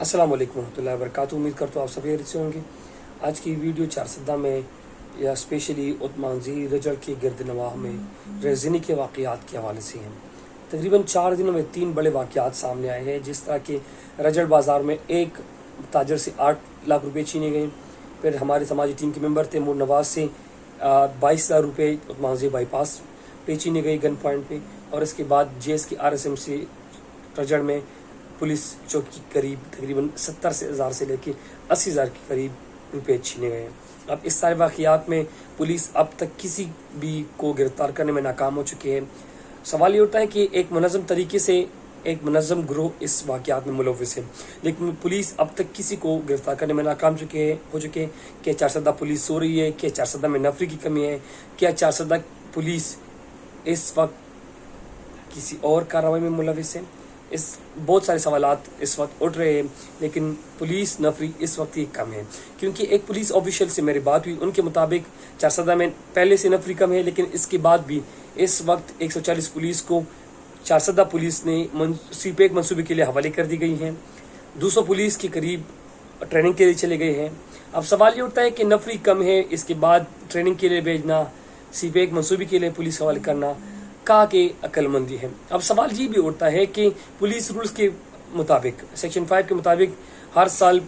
अस्सलाम वालेकुम रहमतुल्लाहि व बरकातहू। उम्मीद करता हूँ आप सभी खैरियत से होंगे। आज की वीडियो चारसद्दा में या स्पेशली उस्मानज़ई रजड़ के गिरदनवाह में रेज़िनी के वाक़यात के हवाले से हैं। तकरीबन 4 दिनों में 3 बड़े वाक़यात सामने आए हैं, जिस तरह के रजड़ बाज़ार में एक ताजर से 8 लाख रुपये छीने गए। फिर हमारे समाजी टीम के मेंबर थे मोर नवाज से 22,000 रुपये उस्मानज़ई बाईपास पे छीने गए गन पॉइंट पे। और इसके बाद JS के RSM से रजड़ में पुलिस चौकी के करीब तकरीबन 70,000 से लेके 80,000 के करीब रुपये छीने गए। अब इस सारे वाक़यात में पुलिस अब तक किसी भी को गिरफ्तार करने में नाकाम हो चुकी है। सवाल ये उठता है कि एक मुनज़्ज़म तरीके से एक मुनज़्ज़म ग्रोह इस वाक़यात में मुलव्विस है, लेकिन पुलिस अब तक किसी को गिरफ्तार करने में नाकाम हो चुके हैं। क्या चारसद्दा पुलिस सो रही है? क्या चारसद्दा में नफरी की कमी है? क्या चारसद्दा पुलिस इस वक्त किसी और कार्रवाई में मुलव्विस है? इस बहुत सारे सवालात इस वक्त उठ रहे हैं, लेकिन पुलिस नफरी इस वक्त ही कम है। क्योंकि एक पुलिस ऑफिशियल से मेरी बात हुई, उनके मुताबिक चारसद्दा में पहले से नफरी कम है, लेकिन इसके बाद भी इस वक्त 140 पुलिस को चारसद्दा पुलिस ने सीपेक मंसूबे के लिए हवाले कर दी गई हैं। 200 पुलिस के करीब ट्रेनिंग के लिए चले गए हैं। अब सवाल ये उठता है कि नफरी कम है, इसके बाद ट्रेनिंग के लिए भेजना, सीपेक मंसूबे के लिए पुलिस हवाले करना कहा कि अक्लमंदी है। अब सवाल ये भी उठता है कि पुलिस रूल्स के मुताबिक सेक्शन 5 के मुताबिक हर साल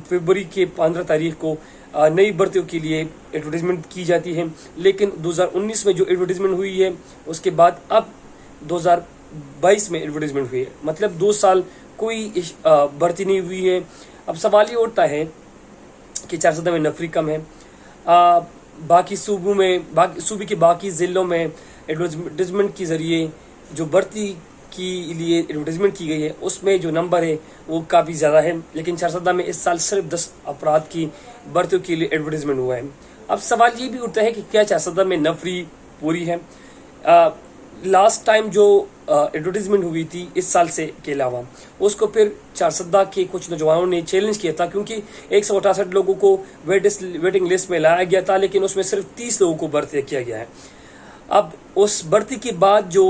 फरवरी के 15 तारीख को नई भर्तियों के लिए एडवर्टाइजमेंट की जाती है, लेकिन 2019 में जो एडवर्टाइजमेंट हुई है उसके बाद अब 2022 में एडवर्टाइजमेंट हुई है, मतलब 2 साल कोई भर्ती नहीं हुई है। अब सवाल ये उठता है कि चारसद्दा में नफरी कम है, बाकी सूबे के बाकी ज़िलों में एडवर्टाइजमेंट के ज़रिए जो भर्ती के लिए एडवर्टाइजमेंट की गई है उसमें जो नंबर है वो काफ़ी ज़्यादा है, लेकिन चारसद्दा में इस साल सिर्फ 10 अफराद की भर्तियों के लिए एडवर्टाइजमेंट हुआ है। अब सवाल ये भी उठता है कि क्या चारसद्दा में नफरी पूरी है? लास्ट टाइम जो एडवर्टाइजमेंट हुई थी इस साल से के अलावा, उसको फिर चारसद्दा के कुछ नौजवानों ने चैलेंज किया था, क्योंकि 168 लोगों को वेटिंग लिस्ट में लाया गया था, लेकिन उसमें सिर्फ 30 लोगों को भर्ती किया गया है। अब उस भर्ती के बाद जो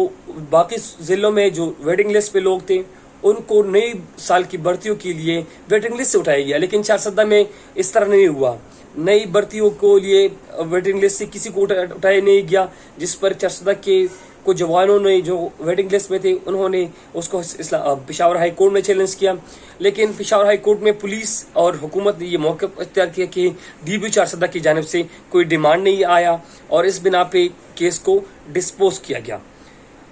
बाकी ज़िलों में जो वेटिंग लिस्ट पे लोग थे उनको नई साल की भर्तियों के लिए वेटिंग लिस्ट से उठाया गया, लेकिन चारसद्दा में इस तरह नहीं हुआ। नई भर्तियों को लिए वेटिंग लिस्ट से किसी को उठाया नहीं गया, जिस पर चारसद्दा के कुछ जवानों ने जो वेटिंग लिस्ट में थे उन्होंने उसको पेशावर हाई कोर्ट में चैलेंज किया, लेकिन पेशावर हाई कोर्ट में पुलिस और हुकूमत ने ये मौक़िफ़ इख्तियार किया कि DB चारसद्दा की जानिब से कोई डिमांड नहीं आया और इस बिना पे केस को डिस्पोज किया गया,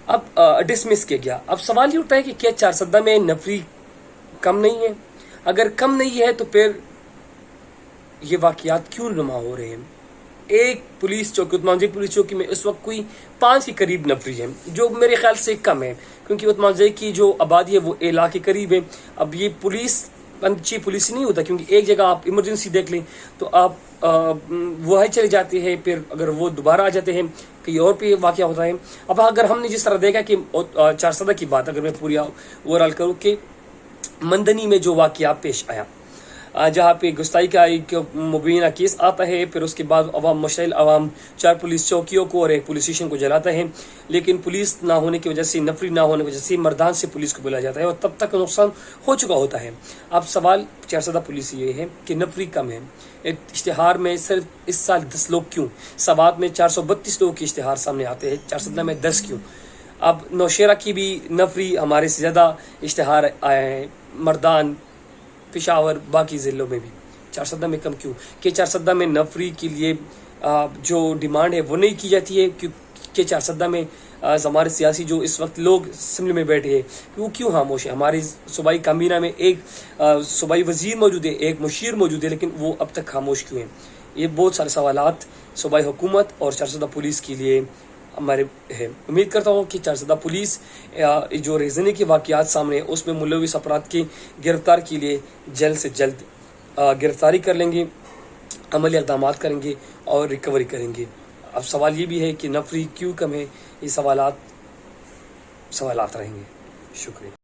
अब डिसमिस किया गया। अब सवाल ये उठता है कि क्या चारसद्दा में नफरी कम नहीं है? अगर कम नहीं है तो फिर ये वाक़यात क्यों नुमा हो रहे हैं? एक पुलिस चौकी उस्मानज़ई पुलिस चौकी में इस वक्त कोई 5 के करीब नफरी है, जो मेरे ख्याल से कम है, क्योंकि उस्मानज़ई की जो आबादी है वो 1 लाख के करीब है। अब ये पुलिस अच्छी पुलिस नहीं होता, क्योंकि एक जगह आप इमरजेंसी देख लें तो आप वहीं चले जाते हैं, फिर अगर वो दोबारा आ जाते हैं कहीं और पे वाक़या होता है। अब अगर हमने जिस तरह देखा कि चारसद्दा की बात अगर मैं पूरी ओवरऑल करूँ कि मंदनी में जो वाक़या पेश आया, जहाँ पे गुस्ताई का मुबीना केस आता है, फिर उसके बाद मुश्तइल अवाम 4 पुलिस चौकियों को और 1 पुलिस स्टेशन को जलाता है, लेकिन पुलिस ना होने की वजह से, नफरी ना होने की वजह से मर्दान से पुलिस को बुलाया जाता है और तब तक नुकसान हो चुका होता है। अब सवाल चारसद्दा पुलिस ये है कि नफरी कम है। एक इश्तिहार में सिर्फ इस साल 10 लोग क्यों? सवात में 432 लोगों के इश्तिहार सामने आते हैं, चारसद्दा में 10 क्यों? अब नौशेरा की भी नफरी हमारे से ज़्यादा इश्तिहार आए हैं, मर्दान, पेशावर, बाकी ज़िलों में भी। चारसद्दा में कम क्यों? कि चारसद्दा में नफरी के लिए जो डिमांड है वो नहीं की जाती है, क्योंकि चारसद्दा में हमारे सियासी जो इस वक्त लोग असम्बली में बैठे हैं वो क्यों खामोश है? हमारी सूबाई काबीना में एक सूबाई वजीर मौजूद है, एक मुशीर मौजूद है, लेकिन वो अब तक खामोश क्यों हैं? ये बहुत सारे सवालात सूबाई हुकूमत और चारसद्दा पुलिस के लिए हमारे है। उम्मीद करता हूँ कि चारसद्दा पुलिस जो रेज़िनी के वाक़यात सामने उसमें मुलव्विस अफराद की गिरफ्तार के लिए जल्द से जल्द गिरफ्तारी कर लेंगे, अमली इक़दाम करेंगे और रिकवरी करेंगे। अब सवाल ये भी है कि नफरी क्यों कम है? ये सवालात रहेंगे। शुक्रिया।